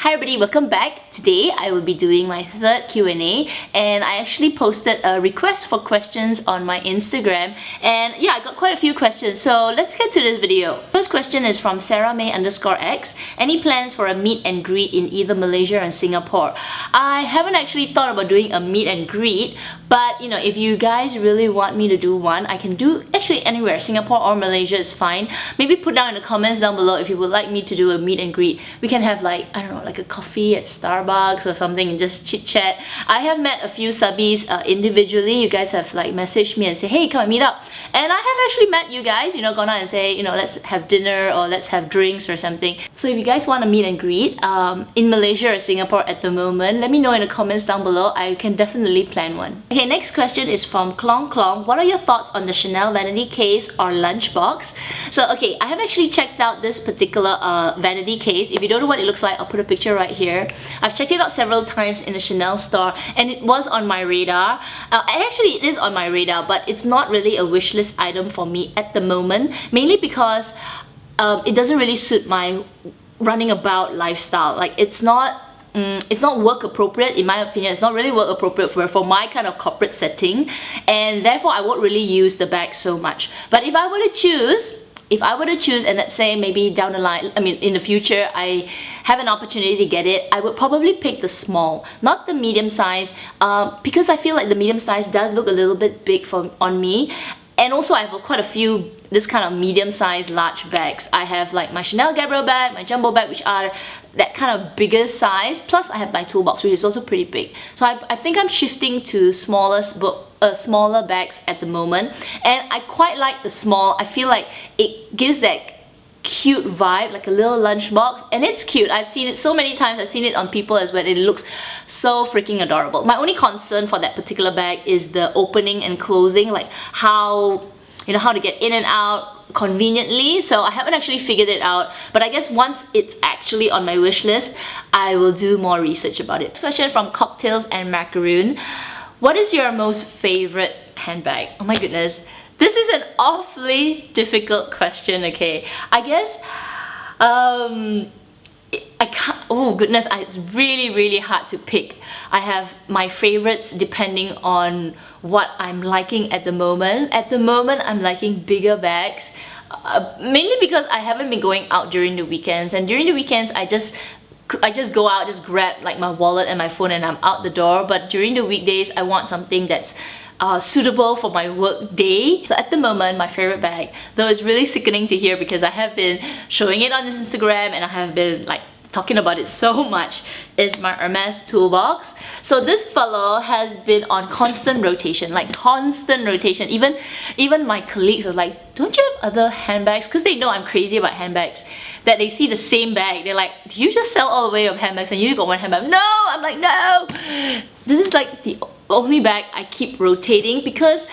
Hi everybody, welcome back. Today I will be doing my third Q&A and I actually posted a request for questions on my Instagram and yeah, I got quite a few questions, so let's get to this video. First question is from SarahMay_X. Any plans for a meet and greet in either Malaysia and Singapore? I haven't actually thought about doing a meet and greet, but you know, if you guys really want me to do one, I can do actually anywhere. Singapore or Malaysia is fine. Maybe put down in the comments down below if you would like me to do a meet and greet. We can have like, I don't know, like a coffee at Starbucks or something and just chit chat. I have met a few subbies individually. You guys have like messaged me and say, hey, come and meet up. And I have actually met you guys, you know, gone out and say, you know, let's have dinner or let's have drinks or something. So if you guys want a meet and greet in Malaysia or Singapore at the moment, let me know in the comments down below. I can definitely plan one. Okay, next question is from Klong Klong. What are your thoughts on the Chanel vanity case or lunchbox? So okay, I have actually checked out this particular vanity case. If you don't know what it looks like, I'll put a picture right here. I've checked it out several times in the Chanel store and it was on my radar. Actually, it is on my radar, but it's not really a wish list item for me at the moment, mainly because it doesn't really suit my running about lifestyle. Like it's not work appropriate in my opinion. It's not really work appropriate for my kind of corporate setting, and therefore I won't really use the bag so much. But if I were to choose, and let's say maybe down the line, I mean in the future, I have an opportunity to get it, I would probably pick the small, not the medium size, because I feel like the medium size does look a little bit big on me. And also I have quite a few this kind of medium-sized large bags. I have like my Chanel Gabrielle bag, my jumbo bag, which are that kind of bigger size, plus I have my toolbox, which is also pretty big. So I think I'm shifting to smaller bags at the moment, and I quite like the small. I feel like it gives that cute vibe, like a little lunchbox, and it's cute. I've seen it so many times. I've seen it on people as well. It looks so freaking adorable. My only concern for that particular bag is the opening and closing, like how to get in and out conveniently. So I haven't actually figured it out, but I guess once it's actually on my wish list, I will do more research about it. Question from Cocktails and Macaroon. What is your most favorite handbag? Oh my goodness. This is an awfully difficult question, okay? I guess, I can't, oh goodness, it's really hard to pick. I have my favorites depending on what I'm liking at the moment. At the moment, I'm liking bigger bags, mainly because I haven't been going out during the weekends, and during the weekends, I just go out, just grab like my wallet and my phone and I'm out the door. But during the weekdays, I want something that's suitable for my work day. So at the moment, my favorite bag, though it's really sickening to hear because I have been showing it on this Instagram and I have been like talking about it so much, is my Hermes toolbox. So this fellow has been on constant rotation, like constant rotation. Even my colleagues are like, don't you have other handbags? Because they know I'm crazy about handbags. That they see the same bag, they're like, do you just sell all the way of handbags and you got one handbag? No! I'm like, no! This is like the only bag I keep rotating because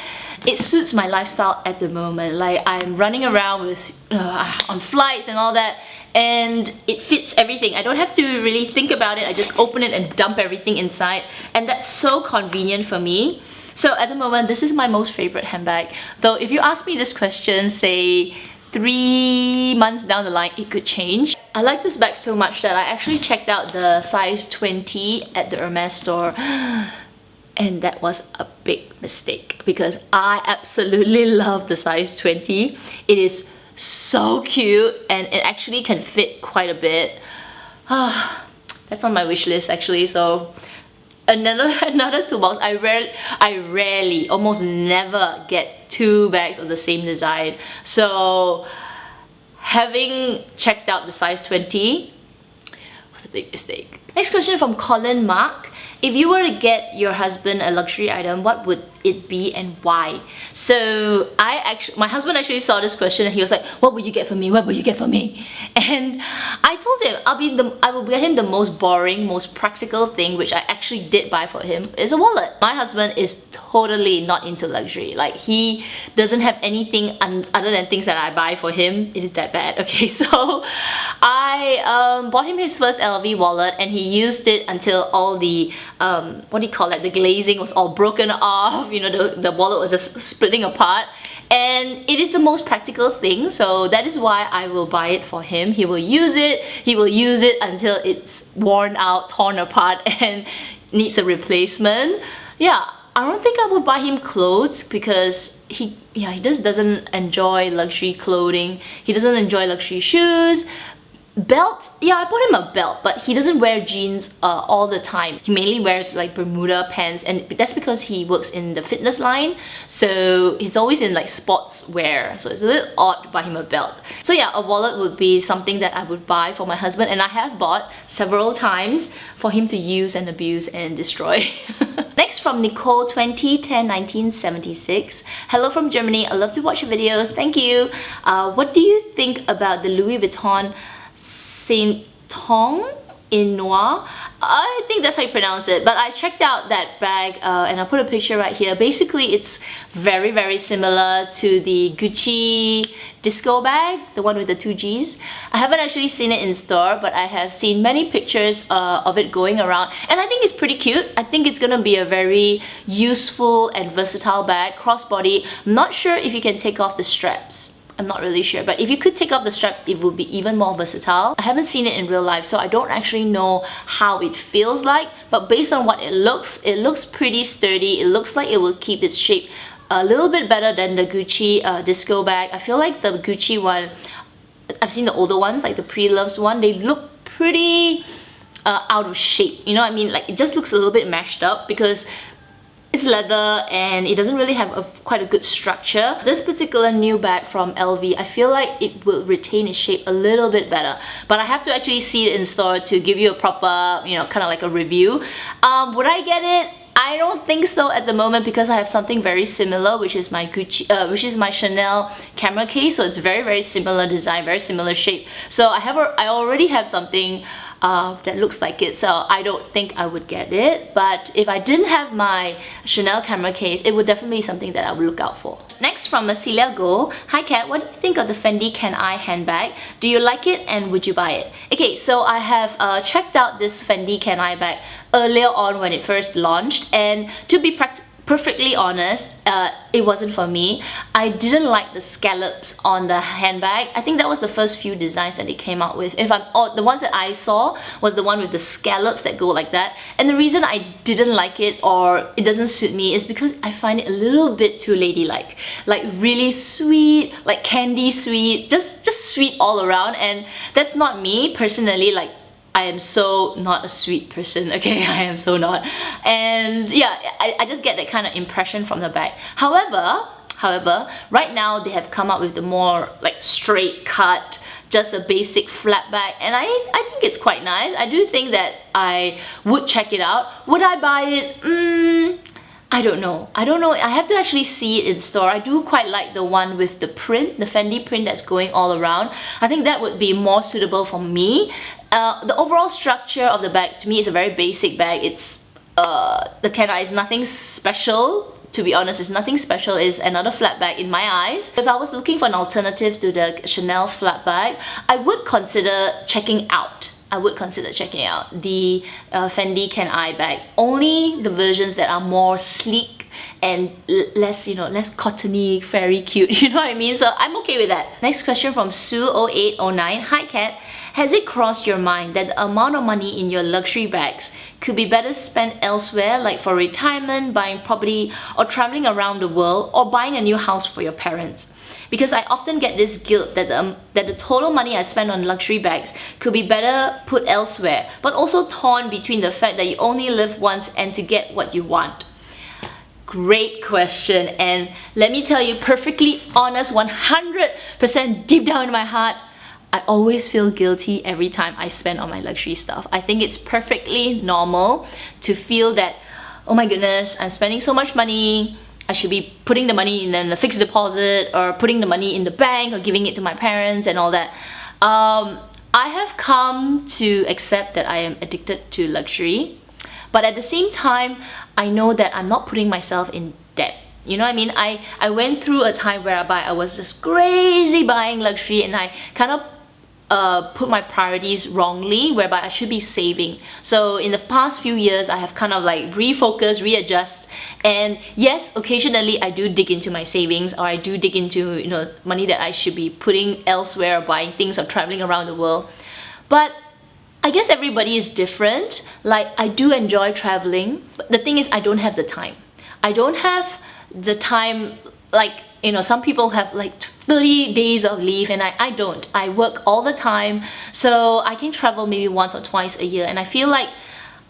it suits my lifestyle at the moment. Like I'm running around with on flights and all that, and it fits everything. I don't have to really think about it. I just open it and dump everything inside, and that's so convenient for me. So at the moment, this is my most favorite handbag. Though if you ask me this question, say 3 months down the line, it could change. I like this bag so much that I actually checked out the size 20 at the Hermes store. And that was a big mistake because I absolutely love the size 20. It is so cute and it actually can fit quite a bit. That's on my wish list actually. So another toolbox. I rarely, almost never get two bags of the same design. So having checked out the size 20 was a big mistake. Next question from Colin Mark. If you were to get your husband a luxury item, what would it be and why? So my husband actually saw this question and he was like, what would you get for me? What would you get for me? And I told him I will get him the most boring, most practical thing, which I actually did buy for him, is a wallet. My husband is totally not into luxury. Like he doesn't have anything other than things that I buy for him. It is that bad. Okay, so I bought him his first LV wallet and he used it until all the what do you call it, the glazing was all broken off, you know, the wallet was just splitting apart, and it is the most practical thing, so that is why I will buy it for him. He will use it until it's worn out, torn apart and needs a replacement. Yeah, I don't think I would buy him clothes because he just doesn't enjoy luxury clothing. He doesn't enjoy luxury shoes. Belt, yeah, I bought him a belt, but he doesn't wear jeans all the time. He mainly wears like Bermuda pants, and that's because he works in the fitness line, so he's always in like sports wear, so it's a little odd to buy him a belt. So yeah, a wallet would be something that I would buy for my husband, and I have bought several times for him to use and abuse and destroy. Next from Nicole 2010 1976. Hello from Germany, I love to watch your videos, thank you. What do you think about the Louis Vuitton Saint Tong in Noir? I think that's how you pronounce it, but I checked out that bag and I put a picture right here. Basically, it's very similar to the Gucci disco bag, the one with the 2 G's. I haven't actually seen it in store, but I have seen many pictures of it going around, and I think it's pretty cute. I think it's gonna be a very useful and versatile bag, crossbody. I'm not sure if you can take off the straps. I'm not really sure, but if you could take off the straps, it would be even more versatile. I haven't seen it in real life, so I don't actually know how it feels like, but based on what it looks pretty sturdy. It looks like it will keep its shape a little bit better than the Gucci disco bag. I feel like the Gucci one, I've seen the older ones, like the pre-loved one, they look pretty out of shape, you know what I mean? Like, it just looks a little bit mashed up because it's leather and it doesn't really have quite a good structure. This particular new bag from LV, I feel like it will retain its shape a little bit better, but I have to actually see it in store to give you a proper, you know, kind of like a review. Would I get it? I don't think so at the moment because I have something very similar, which is my my Chanel camera case. So it's very similar design, very similar shape. So I already have something that looks like it, so I don't think I would get it. But if I didn't have my Chanel camera case, it would definitely be something that I would look out for. Next from Celia Go. Hi Kat, what do you think of the Fendi Can I handbag? Do you like it and would you buy it? Okay, so I have checked out this Fendi Can I bag earlier on when it first launched, and to be perfectly honest, it wasn't for me. I didn't like the scallops on the handbag. I think that was the first few designs that they came out with. The ones that I saw was the one with the scallops that go like that. And the reason I didn't like it, or it doesn't suit me, is because I find it a little bit too ladylike. Like really sweet, like candy sweet, just sweet all around, and that's not me personally. Like, I am so not a sweet person, okay? I am so not. And yeah, I just get that kind of impression from the bag. However, right now they have come up with the more like straight cut, just a basic flat bag, and I think it's quite nice. I do think that I would check it out. Would I buy it? I don't know. I have to actually see it in store. I do quite like the one with the print, the Fendi print that's going all around. I think that would be more suitable for me. The overall structure of the bag to me is a very basic bag. It's the Can I is nothing special. To be honest, it's nothing special. It's another flat bag in my eyes. If I was looking for an alternative to the Chanel flat bag, I would consider checking out. The Fendi Can I bag. Only the versions that are more sleek and less, you know, less cottony, very cute, you know what I mean? So I'm okay with that. Next question from Sue0809. Hi Kat, has it crossed your mind that the amount of money in your luxury bags could be better spent elsewhere, like for retirement, buying property, or traveling around the world, or buying a new house for your parents? Because I often get this guilt that the total money I spend on luxury bags could be better put elsewhere, but also torn between the fact that you only live once and to get what you want. Great question, and let me tell you, perfectly honest, 100% deep down in my heart, I always feel guilty every time I spend on my luxury stuff. I think it's perfectly normal to feel that, oh my goodness, I'm spending so much money, I should be putting the money in a fixed deposit, or putting the money in the bank, or giving it to my parents and all that. I have come to accept that I am addicted to luxury, but at the same time, I know that I'm not putting myself in debt. You know what I mean? I went through a time whereby I was just crazy buying luxury, and I kind of put my priorities wrongly, whereby I should be saving. So in the past few years, I have kind of like refocused, readjust, and yes, occasionally I do dig into my savings, or I do dig into, you know, money that I should be putting elsewhere, or buying things, or traveling around the world. But I guess everybody is different. Like, I do enjoy traveling, but the thing is, I don't have the time. I don't have the time, like, you know, some people have like 30 days of leave, and I don't. I work all the time, so I can travel maybe once or twice a year, and I feel like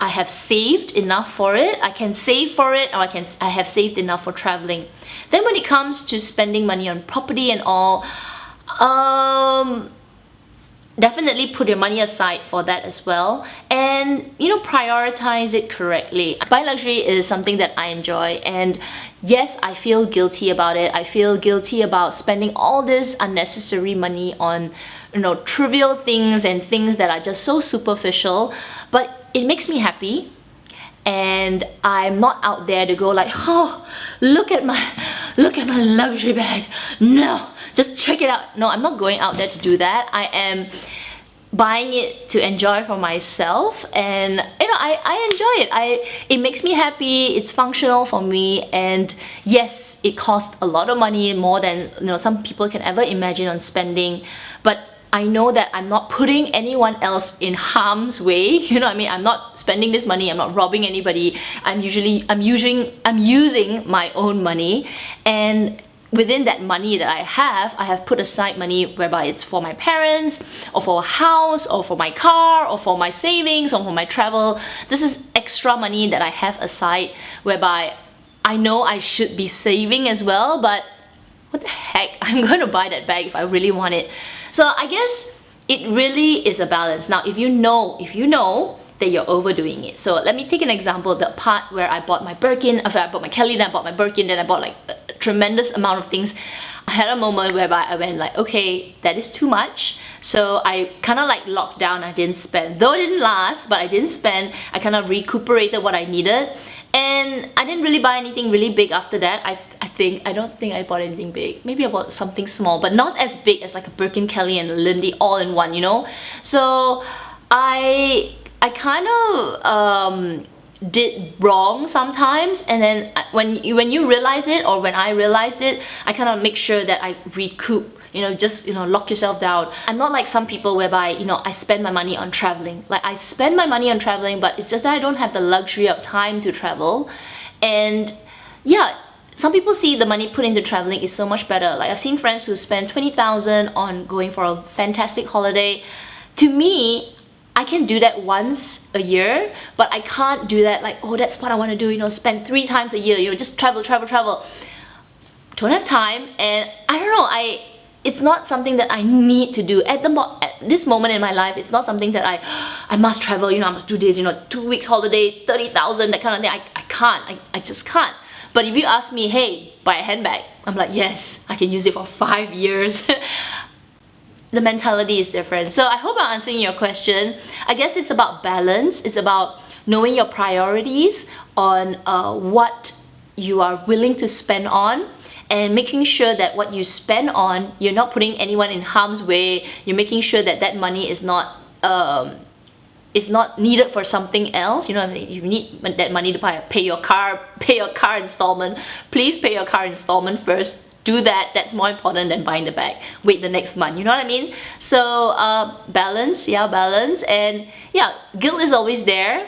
I have saved enough for it. I can save for it, or I have saved enough for traveling. Then when it comes to spending money on property and all, definitely put your money aside for that as well, and, you know, prioritize it correctly. Buying luxury is something that I enjoy, and yes, I feel guilty about it. I feel guilty about spending all this unnecessary money on, you know, trivial things and things that are just so superficial, but it makes me happy. And I'm not out there to go like, oh, look at my luxury bag. No, just check it out. No, I'm not going out there to do that. I am buying it to enjoy for myself, and, you know, I enjoy it. It makes me happy. It's functional for me, and yes, it costs a lot of money, more than, you know, some people can ever imagine on spending, but I know that I'm not putting anyone else in harm's way. You know what I mean? I'm not spending this money, I'm not robbing anybody. I'm using my own money, and within that money that I have put aside money whereby it's for my parents, or for a house, or for my car, or for my savings, or for my travel. This is extra money that I have aside, whereby I know I should be saving as well, but what the heck, I'm going to buy that bag if I really want it. So I guess it really is a balance. Now, if you know that you're overdoing it. So let me take an example, the part where I bought my Birkin, after I bought my Kelly, then I bought my Birkin, then I bought like a tremendous amount of things. I had a moment whereby I went like, okay, that is too much. So I kind of like locked down, I didn't spend. Though it didn't last, but I didn't spend. I kind of recuperated what I needed. And I didn't really buy anything really big after that. I don't think I bought anything big. Maybe I bought something small, but not as big as like a Birkin, Kelly, and a Lindy all in one, you know? So I kind of did wrong sometimes, and then when you realize it, or when I realized it, I kind of make sure that I recoup. You know, just, you know, lock yourself down. I'm not like some people whereby, you know, I spend my money on traveling. Like, I spend my money on traveling, but it's just that I don't have the luxury of time to travel. And yeah, some people see the money put into traveling is so much better. Like, I've seen friends who spend 20,000 on going for a fantastic holiday. To me, I can do that once a year, but I can't do that like, oh, that's what I want to do, you know, spend 3 times a year, you know, just travel. Don't have time, and I don't know, it's not something that I need to do at this moment in my life. It's not something that I must travel, you know, I must do this, you know, 2 weeks holiday, 30,000, that kind of thing. I can't, I just can't. But if you ask me, hey, buy a handbag, I'm like, yes, I can use it for 5 years. The mentality is different. So I hope I'm answering your question. I guess it's about balance. It's about knowing your priorities on what you are willing to spend on, and making sure that what you spend on, you're not putting anyone in harm's way. You're making sure that that money is not needed for something else. You know, if you need that money to pay your car installment, please pay your car installment first. Do that. That's more important than buying the bag. Wait the next month. You know what I mean? So balance, and yeah, guilt is always there.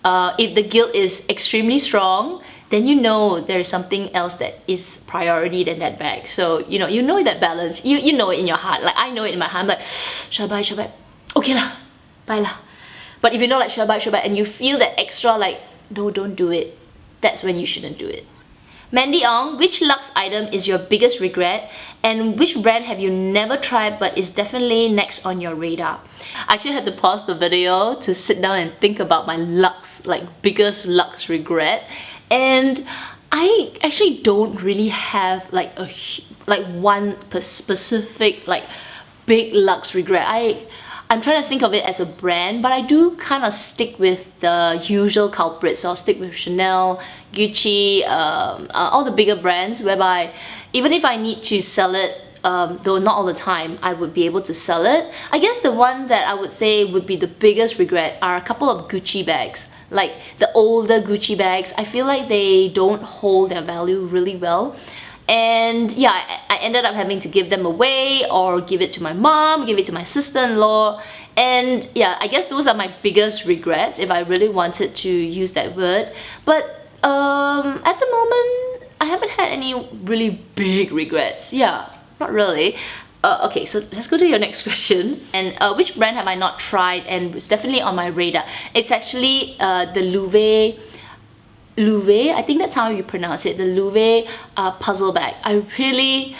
If the guilt is extremely strong, then you know there's something else that is priority than that bag. So you know that balance. You know it in your heart. Like, I know it in my heart. I'm like, should I buy? Okay lah, buy lah. But if you know like, should I buy, and you feel that extra like, no, don't do it, that's when you shouldn't do it. Mandy Ong, which luxe item is your biggest regret, and which brand have you never tried but is definitely next on your radar? I actually had to pause the video to sit down and think about my biggest luxe regret, and I actually don't really have like one specific big luxe regret. I'm trying to think of it as a brand, but I do kind of stick with the usual culprits. So I'll stick with Chanel, Gucci, all the bigger brands, whereby even if I need to sell it though not all the time, I would be able to sell it. I guess the one that I would say would be the biggest regret are a couple of Gucci bags. Like the older Gucci bags, I feel like they don't hold their value really well. And yeah, I ended up having to give them away or give it to my mom, give it to my sister-in-law. And yeah, I guess those are my biggest regrets if I really wanted to use that word. But at the moment, I haven't had any really big regrets. Yeah, not really. Okay, so let's go to your next question. And which brand have I not tried and it's definitely on my radar? It's actually the Loewe, I think that's how you pronounce it, the Loewe puzzle bag. I really,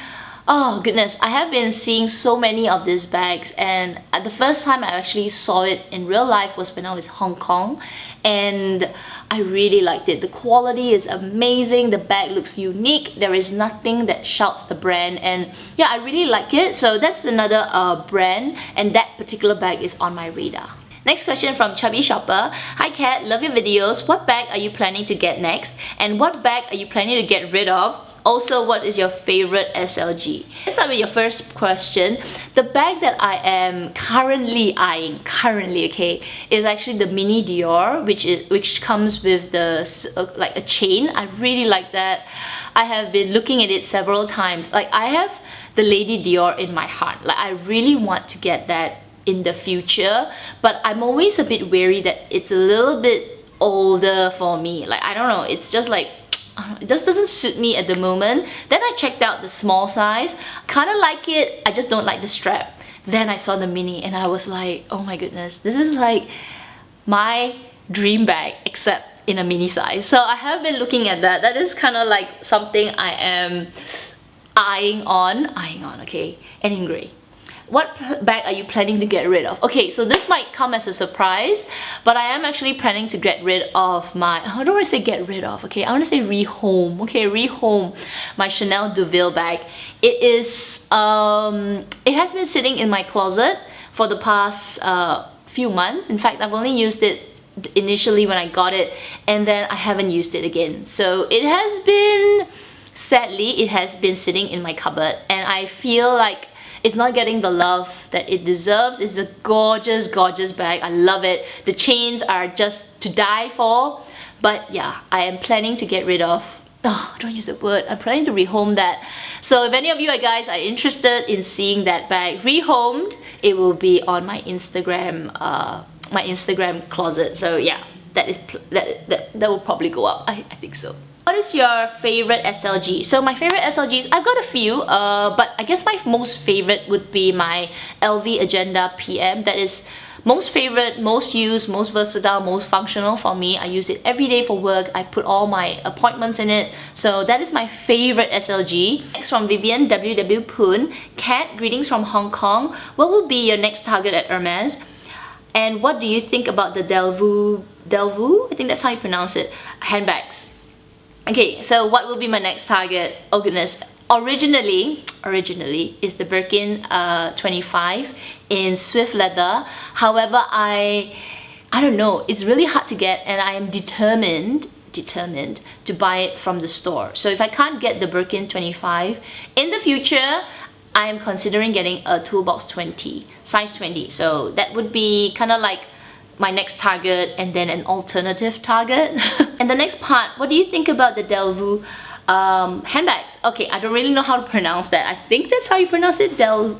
oh goodness, I have been seeing so many of these bags, and the first time I actually saw it in real life was when I was in Hong Kong, and I really liked it. The quality is amazing, the bag looks unique, there is nothing that shouts the brand, and yeah, I really like it. So that's another brand, and that particular bag is on my radar. Next question from Chubby Shopper. Hi Kat, love your videos. What bag are you planning to get next? And what bag are you planning to get rid of? Also, what is your favorite SLG? Let's start with your first question. The bag that I am currently eyeing, okay, is actually the Mini Dior, which comes with the like a chain. I really like that. I have been looking at it several times. Like I have the Lady Dior in my heart. Like I really want to get that in the future, but I'm always a bit wary that it's a little bit older for me. Like I don't know, it's just like it just doesn't suit me at the moment. Then I checked out the small size, kind of like it, I just don't like the strap. Then I saw the mini and I was like, oh my goodness, this is like my dream bag except in a mini size. So I have been looking at that. That is kind of like something I am eyeing on, okay, and in grey. What bag are you planning to get rid of? Okay, so this might come as a surprise, but I am actually planning to get rid of my, I don't want to say get rid of, okay, I want to say rehome, okay, rehome my Chanel Deauville bag. It is, it has been sitting in my closet for the past few months. In fact, I've only used it initially when I got it, and then I haven't used it again. So it has been, sadly, it has been sitting in my cupboard, and I feel like it's not getting the love that it deserves. It's a gorgeous, gorgeous bag. I love it. The chains are just to die for. But yeah, I am planning to get rid of, oh, don't use the word, I'm planning to rehome that. So if any of you guys are interested in seeing that bag rehomed, it will be on my Instagram closet. So yeah, that will probably go up. I think so. What is your favorite SLG? So my favorite SLGs, I've got a few, but I guess my most favorite would be my LV Agenda PM. That is most favorite, most used, most versatile, most functional for me. I use it every day for work. I put all my appointments in it. So that is my favorite SLG. Next from Vivian WW Poon. Kat, greetings from Hong Kong. What will be your next target at Hermes? And what do you think about the Delvaux, I think that's how you pronounce it, handbags? Okay, so what will be my next target? Oh goodness, originally is the Birkin 25 in Swift leather. However, I don't know, it's really hard to get, and I am determined to buy it from the store. So if I can't get the Birkin 25 in the future, I am considering getting a Toolbox 20, size 20. So that would be kind of like my next target, and then an alternative target. And the next part, what do you think about the Delvaux handbags? Okay, I don't really know how to pronounce that. I think that's how you pronounce it, Delvaux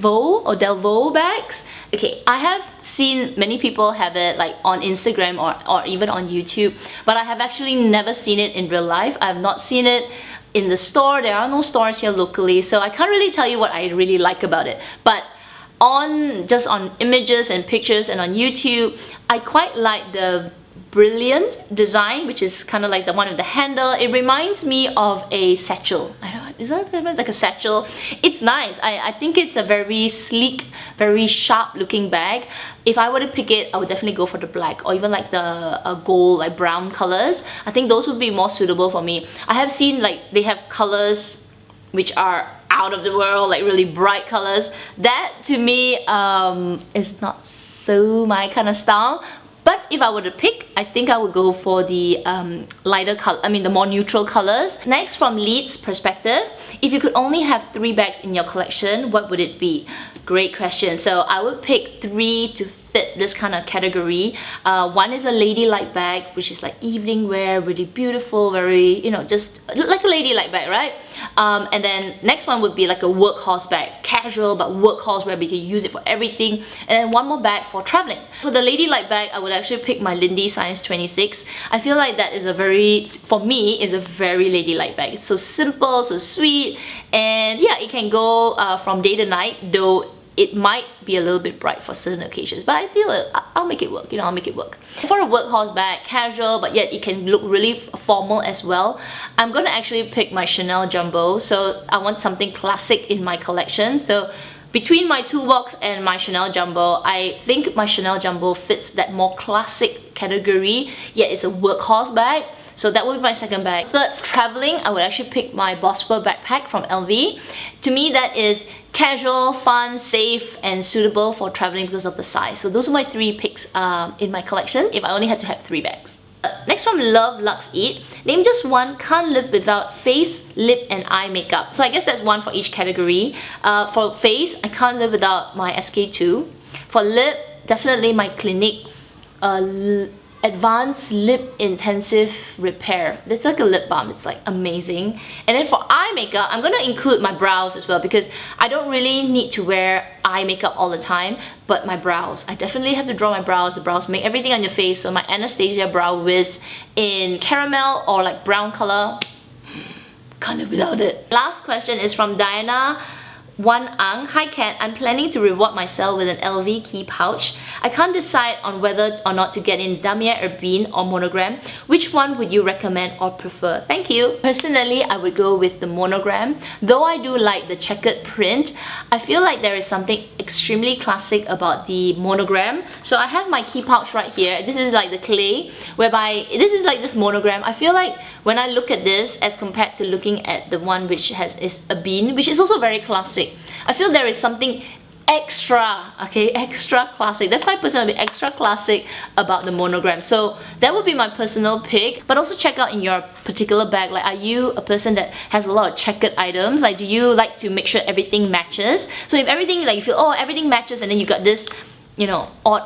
or Delvaux bags. Okay, I have seen many people have it like on Instagram or even on YouTube, but I have actually never seen it in real life. I have not seen it in the store. There are no stores here locally, so I can't really tell you what I really like about it. But just on images and pictures and on YouTube, I quite like the brilliant design, which is kind of like the one with the handle. It reminds me of a satchel. I don't know, is that like a satchel? It's nice. I think it's a very sleek, very sharp looking bag. If I were to pick it, I would definitely go for the black or even like the gold, like brown colors. I think those would be more suitable for me. I have seen like they have colors which are out of the world, like really bright colors. That to me is not so my kind of style. But if I were to pick, I think I would go for the lighter color, the more neutral colors. Next, from Leeds perspective, if you could only have 3 bags in your collection, what would it be? Great question. So I would pick 3 to fit this kind of category. One is a ladylike bag, which is like evening wear, really beautiful, very, just like a ladylike bag, right? And then next one would be like a workhorse bag, casual but workhorse where we can use it for everything. And then one more bag for traveling. For the ladylike bag, I would actually pick my Lindy size 26. I feel like that is for me, is a very ladylike bag. It's so simple, so sweet, and yeah, it can go from day to night, though it might be a little bit bright for certain occasions, but I feel I'll make it work, I'll make it work. For a workhorse bag, casual, but yet it can look really formal as well, I'm gonna actually pick my Chanel Jumbo. So I want something classic in my collection. So between my toolbox and my Chanel Jumbo, I think my Chanel Jumbo fits that more classic category, yet it's a workhorse bag. So that would be my second bag. Third, for traveling, I would actually pick my Bosper backpack from LV. To me, that is casual, fun, safe, and suitable for traveling because of the size. So those are my 3 picks in my collection if I only had to have 3 bags. Next one, Love Luxe Eat. Name just one, can't live without face, lip, and eye makeup. So I guess that's one for each category. For face, I can't live without my SK2. For lip, definitely my Clinique Advanced Lip Intensive Repair. It's like a lip balm, it's like amazing. And then for eye makeup, I'm gonna include my brows as well because I don't really need to wear eye makeup all the time, but my brows. I definitely have to draw my brows. The brows make everything on your face, so my Anastasia Brow Wiz in caramel or like brown color, can't live without it. Last question is from Diana Wan Ang. Hi Kat, I'm planning to reward myself with an LV key pouch. I can't decide on whether or not to get in damier ebene or monogram. Which one would you recommend or prefer? Thank you. Personally, I would go with the monogram. Though I do like the checkered print, I feel like there is something extremely classic about the monogram. So I have my key pouch right here. This is like the clay, whereby this is like this monogram. I feel like when I look at this as compared to looking at the one which is ebene, which is also very classic, I feel there is something extra classic. That's my personal opinion, extra classic about the monogram. So that would be my personal pick. But also check out in your particular bag, like, are you a person that has a lot of checkered items? Like, do you like to make sure everything matches? So if everything, like, you feel, oh, everything matches, and then you got this, odd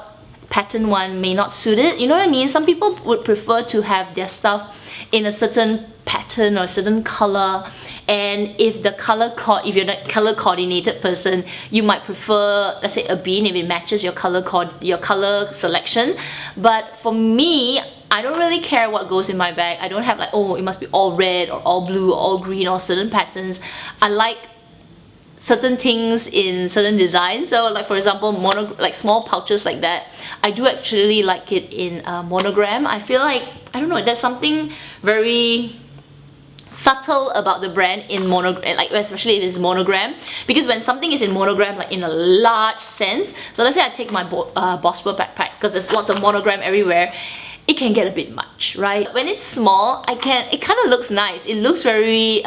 pattern one may not suit it, you know what I mean? Some people would prefer to have their stuff in a certain pattern or a certain color. And if you're not color coordinated person, you might prefer, let's say, ebene if it matches your color selection. But for me, I don't really care what goes in my bag. I don't have like, oh, it must be all red or all blue or all green or certain patterns. I like certain things in certain designs. So like, for example, like small pouches like that, I do actually like it in monogram. I feel like, I don't know, there's something very subtle about the brand in monogram, like especially if it's monogram, because when something is in monogram, like in a large sense, so let's say I take my Bosper backpack, because there's lots of monogram everywhere, it can get a bit much, right? When it's small, it kind of looks nice. It looks very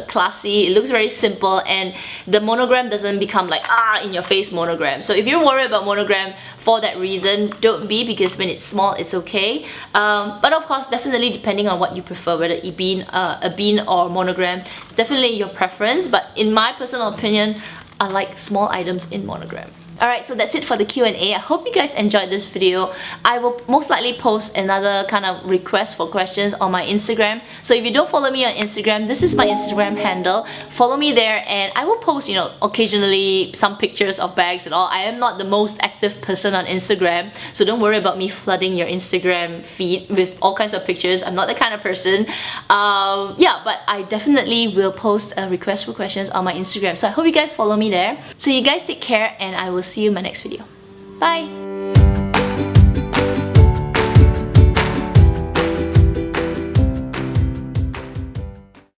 classy, it looks very simple, and the monogram doesn't become like, in your face monogram. So if you're worried about monogram for that reason, don't be, because when it's small, it's okay. But of course, definitely depending on what you prefer, whether ebene or monogram, it's definitely your preference. But in my personal opinion, I like small items in monogram. Alright, so that's it for the Q&A. I hope you guys enjoyed this video. I will most likely post another kind of request for questions on my Instagram. So if you don't follow me on Instagram, this is my Instagram handle. Follow me there, and I will post, occasionally some pictures of bags and all. I am not the most active person on Instagram, so don't worry about me flooding your Instagram feed with all kinds of pictures. I'm not the kind of person. Yeah, but I definitely will post a request for questions on my Instagram. So I hope you guys follow me there. So you guys take care, and I will see you in my next video. Bye!